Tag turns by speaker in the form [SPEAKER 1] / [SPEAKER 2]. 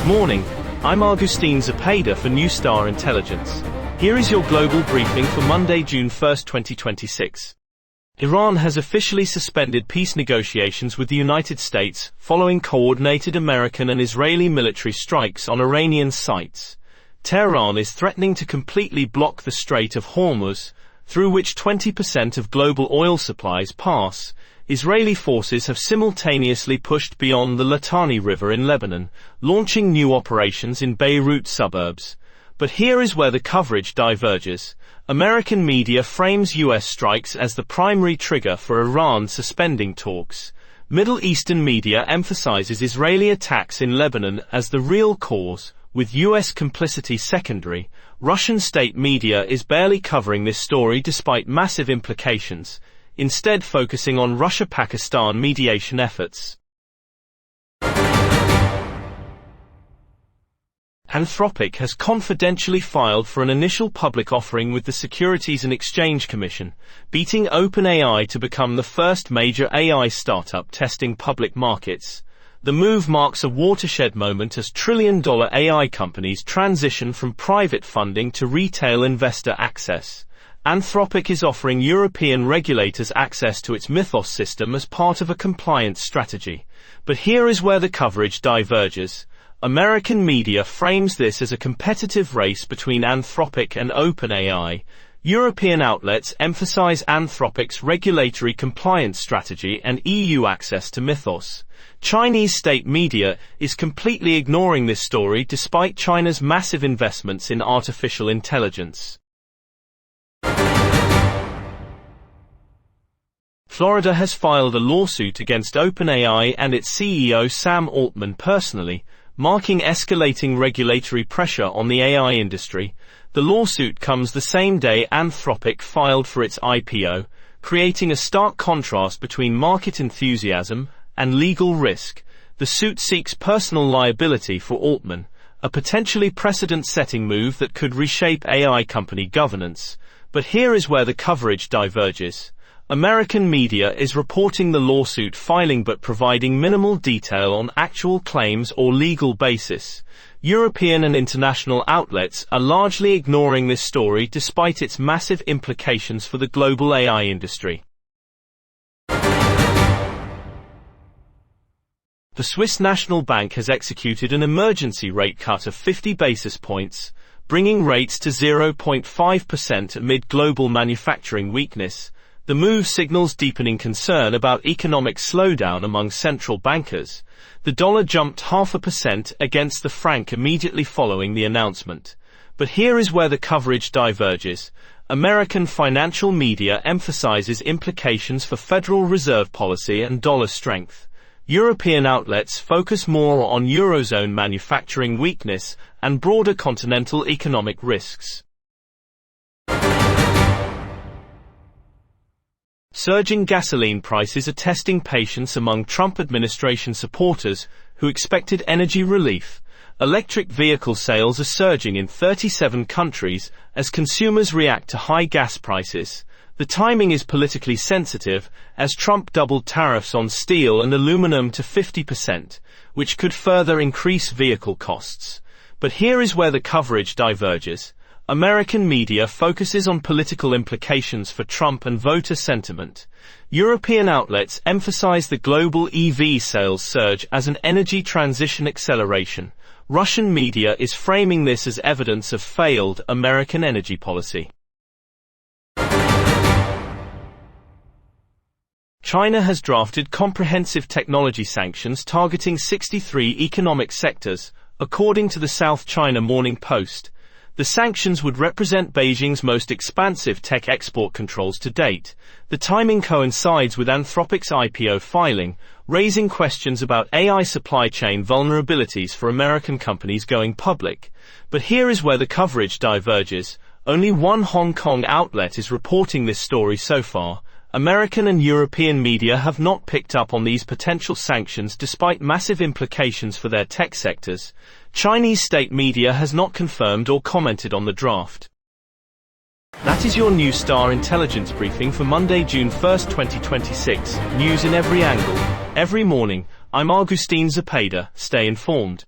[SPEAKER 1] morning, I'm Agustín Zepeda for NewZtar Intelligence. Here is your global briefing for Monday, June 1, 2026. Iran has officially suspended peace negotiations with the United States following coordinated American and Israeli military strikes on Iranian sites. Tehran is threatening to completely block the Strait of Hormuz, through which 20% of global oil supplies pass. Israeli forces have simultaneously pushed beyond the Litani River in Lebanon, launching new operations in Beirut suburbs. But here is where the coverage diverges. American media frames U.S. strikes as the primary trigger for Iran suspending talks. Middle Eastern media emphasizes Israeli attacks in Lebanon as the real cause, with U.S. complicity secondary. Russian state media is barely covering this story despite massive implications, instead focusing on Russia-Pakistan mediation efforts. Anthropic has confidentially filed for an initial public offering with the Securities and Exchange Commission, beating OpenAI to become the first major AI startup testing public markets. The move marks a watershed moment as trillion-dollar AI companies transition from private funding to retail investor access. Anthropic is offering European regulators access to its Mythos system as part of a compliance strategy. But here is where the coverage diverges. American media frames this as a competitive race between Anthropic and OpenAI. European outlets emphasize Anthropic's regulatory compliance strategy and EU access to Mythos. Chinese state media is completely ignoring this story despite China's massive investments in artificial intelligence. Florida has filed a lawsuit against OpenAI and its CEO Sam Altman personally, marking escalating regulatory pressure on the AI industry. The lawsuit comes the same day Anthropic filed for its IPO, creating a stark contrast between market enthusiasm and legal risk. The suit seeks personal liability for Altman, a potentially precedent-setting move that could reshape AI company governance. But here is where the coverage diverges. American media is reporting the lawsuit filing but providing minimal detail on actual claims or legal basis. European and international outlets are largely ignoring this story despite its massive implications for the global AI industry. The Swiss National Bank has executed an emergency rate cut of 50 basis points, bringing rates to 0.5% amid global manufacturing weakness. The move signals deepening concern about economic slowdown among central bankers. The dollar jumped 0.5% against the franc immediately following the announcement. But here is where the coverage diverges. American financial media emphasizes implications for Federal Reserve policy and dollar strength. European outlets focus more on Eurozone manufacturing weakness and broader continental economic risks. Surging gasoline prices are testing patience among Trump administration supporters who expected energy relief. Electric vehicle sales are surging in 37 countries as consumers react to high gas prices. The timing is politically sensitive as Trump doubled tariffs on steel and aluminum to 50%, which could further increase vehicle costs. But here is where the coverage diverges. American media focuses on political implications for Trump and voter sentiment. European outlets emphasize the global EV sales surge as an energy transition acceleration. Russian media is framing this as evidence of failed American energy policy. China has drafted comprehensive technology sanctions targeting 63 economic sectors, according to the South China Morning Post. The sanctions would represent Beijing's most expansive tech export controls to date. The timing coincides with Anthropic's IPO filing, raising questions about AI supply chain vulnerabilities for American companies going public. But here is where the coverage diverges. Only one Hong Kong outlet is reporting this story so far. American and European media have not picked up on these potential sanctions despite massive implications for their tech sectors. Chinese state media has not confirmed or commented on the draft. That is your NewZtar Intelligence briefing for Monday, June 1, 2026. News in every angle, every morning. I'm Agustín Zepeda. Stay informed.